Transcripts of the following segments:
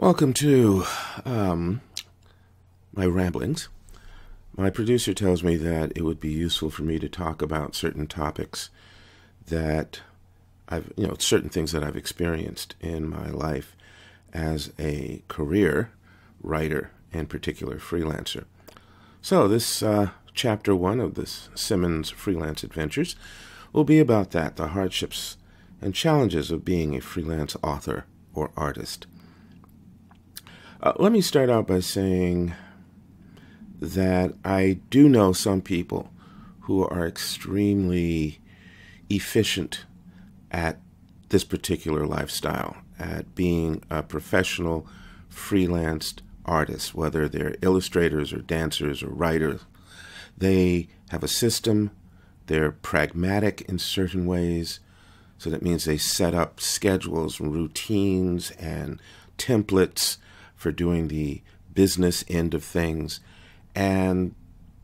Welcome to my ramblings. My producer tells me that it would be useful for me to talk about certain topics that certain things that I've experienced in my life as a career writer, in particular freelancer. So this chapter one of this Simmons Freelance Adventures will be about that, the hardships and challenges of being a freelance author or artist. Let me start out by saying that I do know some people who are extremely efficient at this particular lifestyle, at being a professional freelanced artist, whether they're illustrators or dancers or writers. They have a system, they're pragmatic in certain ways, so that means they set up schedules and routines and templates for doing the business end of things. And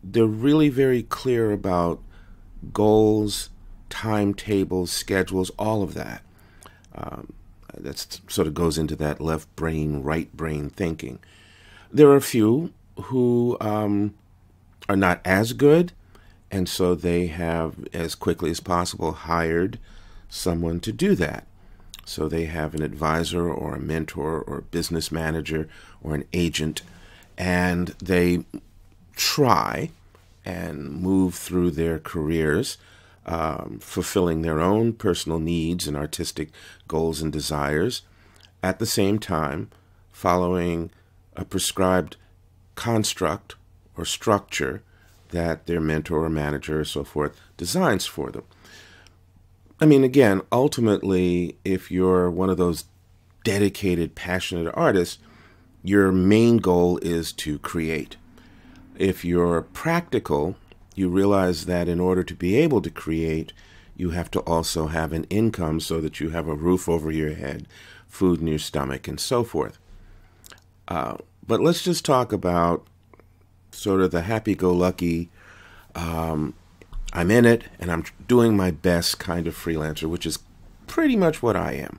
they're really very clear about goals, timetables, schedules, all of that. That sort of goes into that left brain, right brain thinking. There are a few who are not as good, and so they have, as quickly as possible, hired someone to do that. So they have an advisor or a mentor or a business manager or an agent, and they try and move through their careers, fulfilling their own personal needs and artistic goals and desires, at the same time following a prescribed construct or structure that their mentor or manager or so forth designs for them. I mean, again, ultimately, if you're one of those dedicated, passionate artists, your main goal is to create. If you're practical, you realize that in order to be able to create, you have to also have an income so that you have a roof over your head, food in your stomach, and so forth. But let's just talk about sort of the happy-go-lucky, I'm in it and I'm doing my best kind of freelancer, which is pretty much what I am.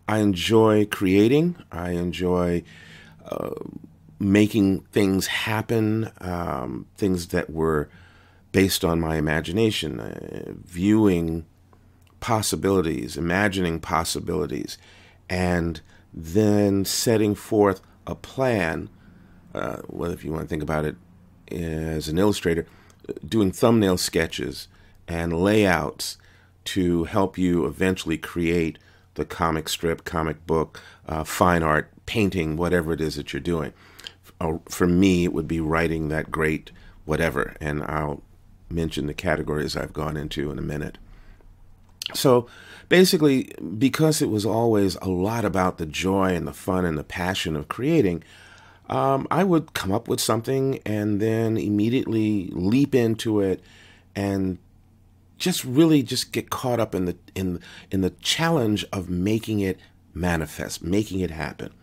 I enjoy creating. I enjoy making things happen, things that were based on my imagination, viewing possibilities, imagining possibilities, and then setting forth a plan, well, if you want to think about it as an illustrator, doing thumbnail sketches and layouts to help you eventually create the comic strip, comic book, fine art, painting, whatever it is that you're doing. For me, it would be writing that great whatever, and I'll mention the categories I've gone into in a minute. So basically, because it was always a lot about the joy and the fun and the passion of creating, I would come up with something and then immediately leap into it and just get caught up in the challenge of making it manifest, making it happen.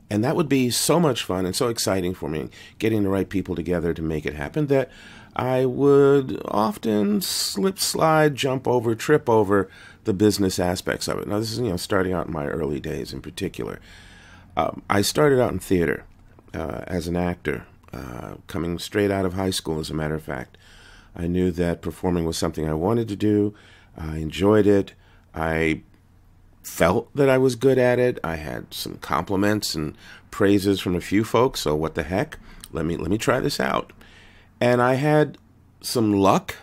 And that would be so much fun and so exciting for me, getting the right people together to make it happen, that I would often slip, slide, jump over, trip over the business aspects of it. Now, this is, starting out in my early days in particular. I started out in theater as an actor, coming straight out of high school, as a matter of fact. I knew that performing was something I wanted to do. I enjoyed it. I felt that I was good at it. I had some compliments and praises from a few folks, so what the heck? Let me try this out. And I had some luck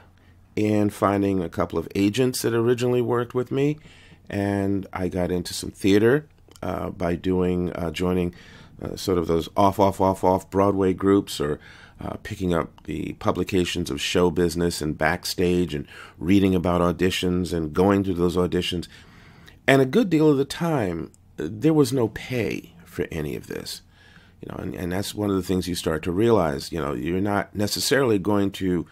in finding a couple of agents that originally worked with me, and I got into some theater by joining sort of those off Broadway groups, or picking up the publications of show business and backstage and reading about auditions and going to those auditions. And a good deal of the time, there was no pay for any of this. And that's one of the things you start to realize. You're not necessarily going to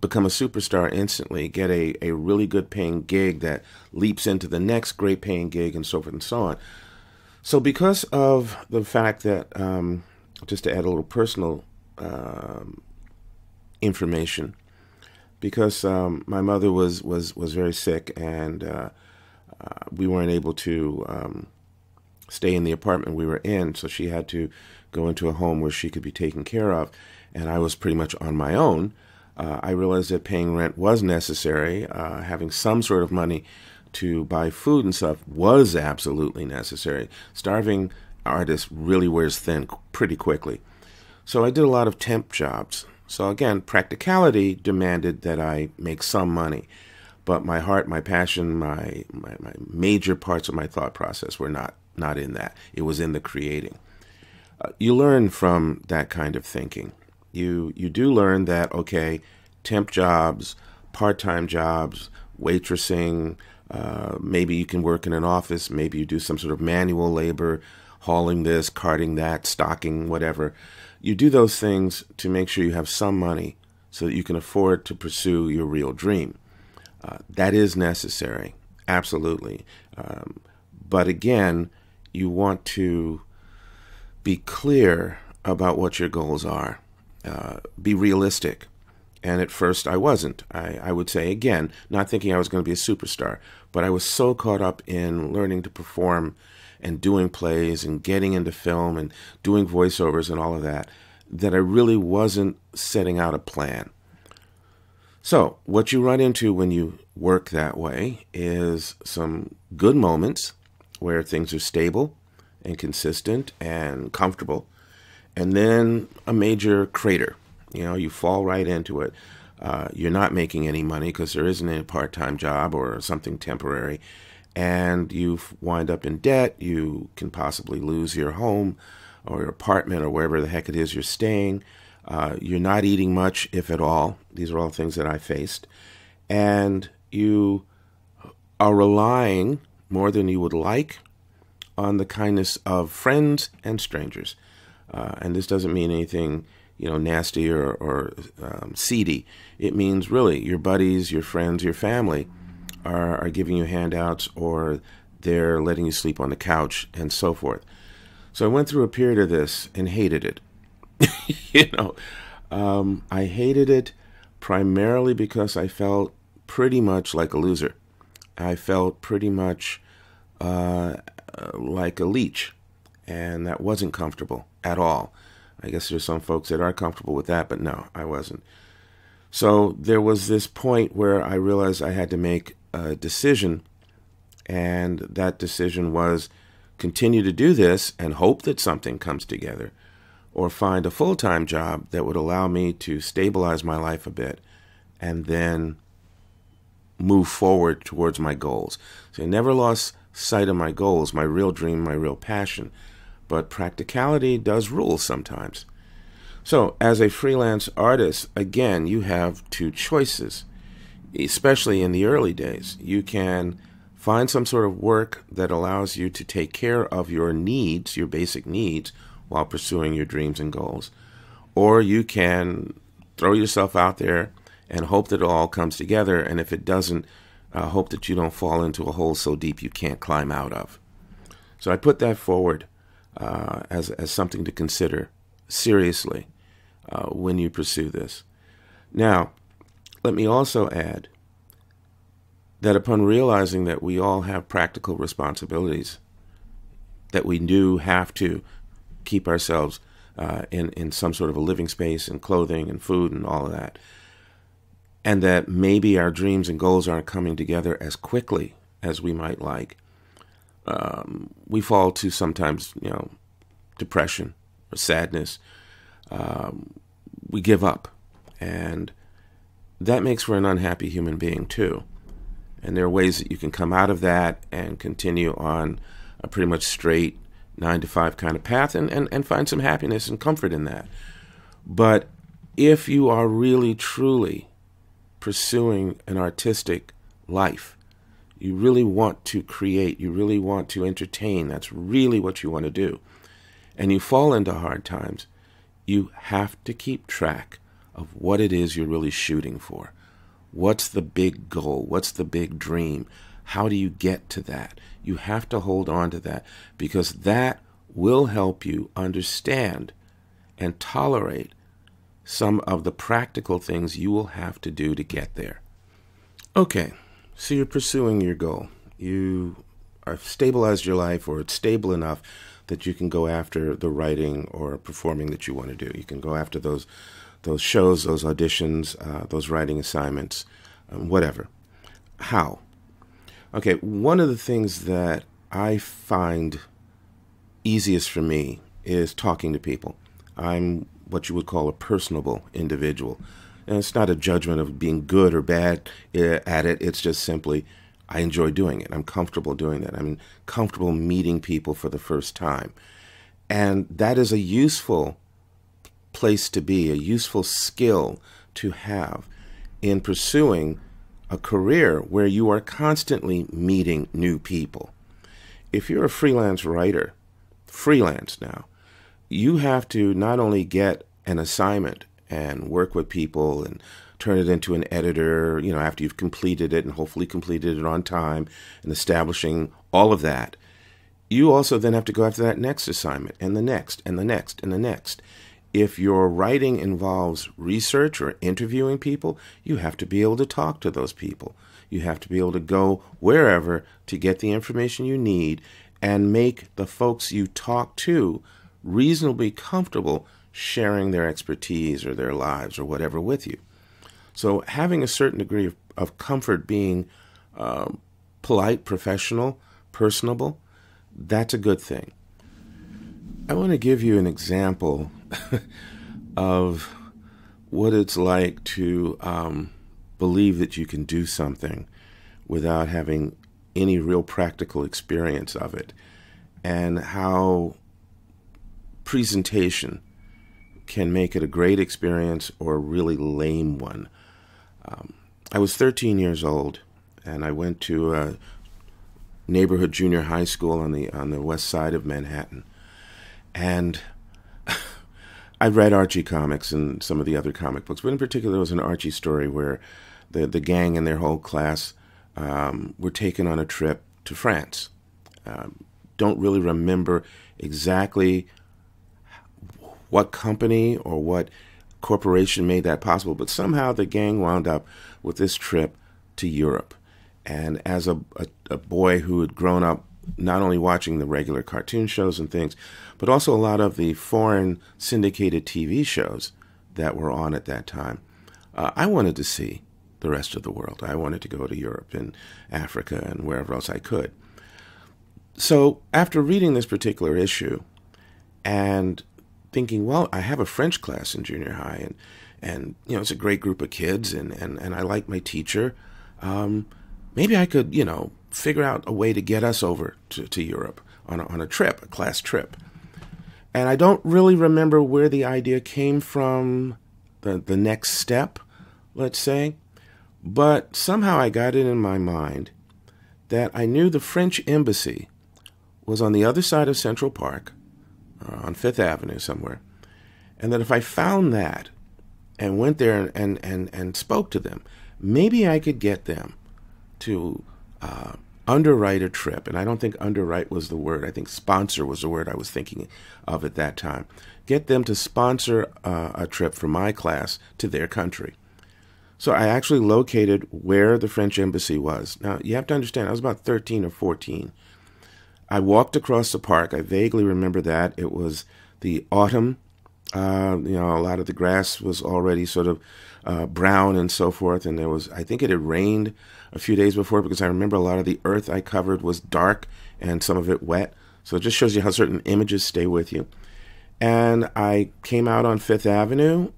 become a superstar instantly, get a really good paying gig that leaps into the next great paying gig, and so forth and so on. So because of the fact that, just to add a little personal information, because my mother was very sick, and we weren't able to stay in the apartment we were in, so she had to go into a home where she could be taken care of, and I was pretty much on my own. I realized that paying rent was necessary. Having some sort of money to buy food and stuff was absolutely necessary. Starving artist really wears thin pretty quickly. So I did a lot of temp jobs. So again, practicality demanded that I make some money. But my heart, my passion, my major parts of my thought process were not in that. It was in the creating. You learn from that kind of thinking. You do learn that, okay, temp jobs, part-time jobs, waitressing, maybe you can work in an office, maybe you do some sort of manual labor, hauling this, carting that, stocking, whatever. You do those things to make sure you have some money so that you can afford to pursue your real dream. That is necessary, absolutely. But again, you want to be clear about what your goals are. Be realistic. And at first I wasn't. I would say, again, not thinking I was going to be a superstar, but I was so caught up in learning to perform and doing plays and getting into film and doing voiceovers and all of that, that I really wasn't setting out a plan. So what you run into when you work that way is some good moments where things are stable and consistent and comfortable, and then a major crater. You fall right into it. You're not making any money because there isn't a part-time job or something temporary, and you wind up in debt. You can possibly lose your home or your apartment or wherever the heck it is you're staying. You're not eating much, if at all. These are all things that I faced. And you are relying more than you would like on the kindness of friends and strangers. And this doesn't mean anything, nasty or seedy. It means really your buddies, your friends, your family are giving you handouts, or they're letting you sleep on the couch and so forth. So I went through a period of this and hated it. I hated it primarily because I felt pretty much like a loser. I felt pretty much like a leech, and that wasn't comfortable at all. I guess there's some folks that are comfortable with that, but no, I wasn't. So there was this point where I realized I had to make a decision, and that decision was continue to do this and hope that something comes together, or find a full-time job that would allow me to stabilize my life a bit and then move forward towards my goals. So I never lost sight of my goals, my real dream, my real passion. But practicality does rule sometimes. So as a freelance artist, again, you have two choices, especially in the early days. You can find some sort of work that allows you to take care of your needs, your basic needs, while pursuing your dreams and goals. Or you can throw yourself out there and hope that it all comes together, and if it doesn't, hope that you don't fall into a hole so deep you can't climb out of. So I put that forward as something to consider seriously when you pursue this. Now, let me also add that upon realizing that we all have practical responsibilities, that we do have to keep ourselves in some sort of a living space and clothing and food and all of that, and that maybe our dreams and goals aren't coming together as quickly as we might like, we fall to sometimes, depression or sadness. We give up, and that makes for an unhappy human being too. And there are ways that you can come out of that and continue on a pretty much straight 9-to-5 kind of path and find some happiness and comfort in that. But if you are really, truly pursuing an artistic life, you really want to create, you really want to entertain, that's really what you want to do, and you fall into hard times, you have to keep track of what it is you're really shooting for. What's the big goal? What's the big dream? How do you get to that? You have to hold on to that, because that will help you understand and tolerate some of the practical things you will have to do to get there. Okay, so you're pursuing your goal. You stabilized your life, or it's stable enough that you can go after the writing or performing that you want to do. You can go after those shows, those auditions, those writing assignments, whatever. How? Okay, one of the things that I find easiest for me is talking to people. I'm what you would call a personable individual. And it's not a judgment of being good or bad at it. It's just simply, I enjoy doing it. I'm comfortable doing that. I'm comfortable meeting people for the first time. And that is a useful place to be, a useful skill to have in pursuing a career where you are constantly meeting new people. If you're a freelance writer, freelance now, you have to not only get an assignment and work with people and turn it into an editor, after you've completed it and hopefully completed it on time and establishing all of that, you also then have to go after that next assignment and the next and the next and the next. If your writing involves research or interviewing people, you have to be able to talk to those people. You have to be able to go wherever to get the information you need and make the folks you talk to reasonably comfortable sharing their expertise or their lives or whatever with you. So having a certain degree of comfort being polite, professional, personable, that's a good thing. I want to give you an example of what it's like to believe that you can do something without having any real practical experience of it, and how presentation can make it a great experience or a really lame one. I was 13 years old, and I went to a neighborhood junior high school on the west side of Manhattan. And I read Archie comics and some of the other comic books, but in particular there was an Archie story where the gang and their whole class were taken on a trip to France. Don't really remember exactly what company or what corporation made that possible, but somehow the gang wound up with this trip to Europe. And as a boy who had grown up not only watching the regular cartoon shows and things, but also a lot of the foreign syndicated TV shows that were on at that time, I wanted to see the rest of the world. I wanted to go to Europe and Africa and wherever else I could. So after reading this particular issue and thinking, well, I have a French class in junior high, and it's a great group of kids, and I like my teacher. Maybe I could, figure out a way to get us over to Europe on a trip, a class trip. And I don't really remember where the idea came from, the next step, let's say, but somehow I got it in my mind that I knew the French embassy was on the other side of Central Park, on Fifth Avenue somewhere, and that if I found that and went there and spoke to them, maybe I could get them to underwrite a trip. And I don't think underwrite was the word. I think sponsor was the word I was thinking of at that time. Get them to sponsor a trip for my class to their country. So I actually located where the French embassy was. Now, you have to understand, I was about 13 or 14. I walked across the park. I vaguely remember that. It was the autumn. A lot of the grass was already sort of brown and so forth. And I think it had rained a few days before, because I remember a lot of the earth I covered was dark and some of it wet. So it just shows you how certain images stay with you. And I came out on Fifth Avenue,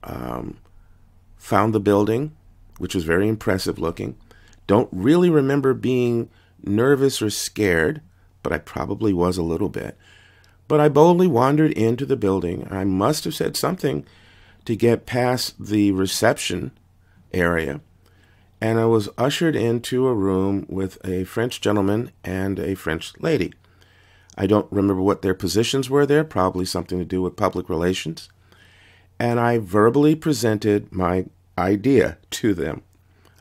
found the building, which was very impressive looking. Don't really remember being nervous or scared, but I probably was a little bit. But I boldly wandered into the building. I must have said something to get past the reception area, and I was ushered into a room with a French gentleman and a French lady. I don't remember what their positions were there, probably something to do with public relations. And I verbally presented my idea to them.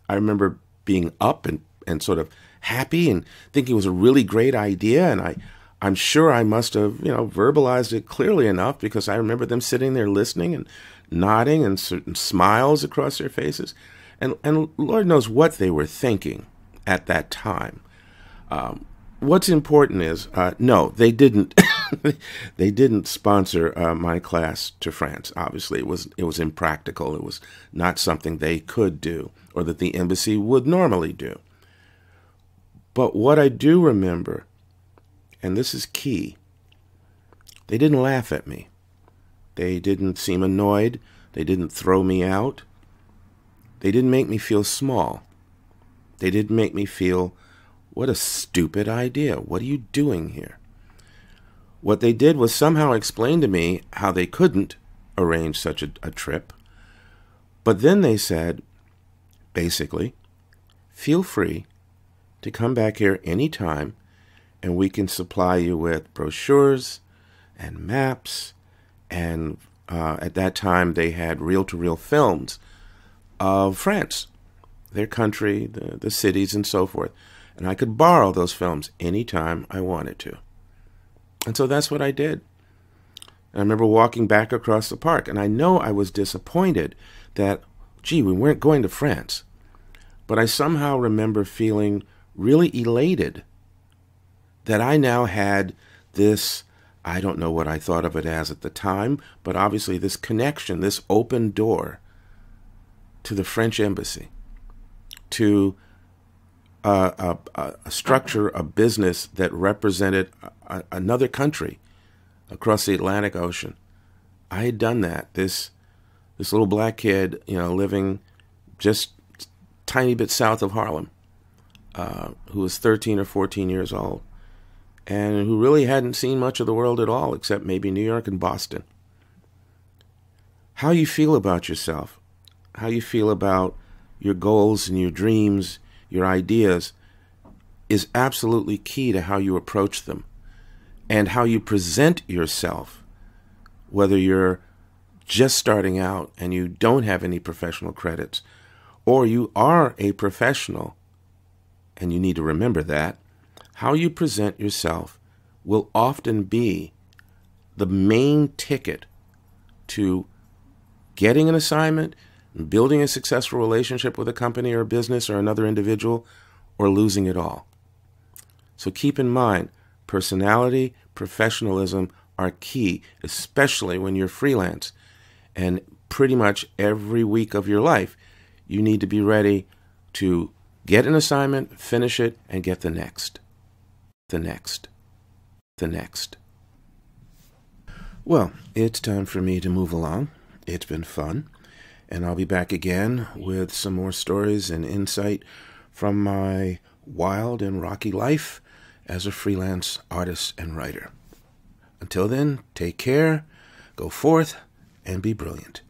I remember being up and sort of happy and thinking it was a really great idea, and I'm sure I must have, verbalized it clearly enough, because I remember them sitting there listening and nodding and certain smiles across their faces. And Lord knows what they were thinking at that time. what's important is, no, they didn't. They didn't sponsor my class to France. Obviously, it was impractical. It was not something they could do or that the embassy would normally do. But what I do remember, and this is key, they didn't laugh at me. They didn't seem annoyed. They didn't throw me out. They didn't make me feel small. They didn't make me feel, what a stupid idea. What are you doing here? What they did was somehow explain to me how they couldn't arrange such a trip. But then they said, basically, feel free to come back here anytime, and we can supply you with brochures and maps. And at that time, they had reel-to-reel films of France, their country, the cities, and so forth. And I could borrow those films anytime I wanted to. And so that's what I did. And I remember walking back across the park, and I know I was disappointed that, gee, we weren't going to France. But I somehow remember feeling really elated that I now had this, I don't know what I thought of it as at the time, but obviously this connection, this open door to the French embassy, to a structure, a business that represented another country across the Atlantic Ocean. I had done that. This little black kid, living just a tiny bit south of Harlem, who was 13 or 14 years old, and who really hadn't seen much of the world at all, except maybe New York and Boston. How you feel about yourself, how you feel about your goals and your dreams, your ideas, is absolutely key to how you approach them and how you present yourself, whether you're just starting out and you don't have any professional credits, or you are a professional, and you need to remember that. How you present yourself will often be the main ticket to getting an assignment, building a successful relationship with a company or a business or another individual, or losing it all. So keep in mind, personality, professionalism are key, especially when you're freelance. And pretty much every week of your life, you need to be ready to get an assignment, finish it, and get the next. The next. The next. Well, it's time for me to move along. It's been fun. And I'll be back again with some more stories and insight from my wild and rocky life as a freelance artist and writer. Until then, take care, go forth, and be brilliant.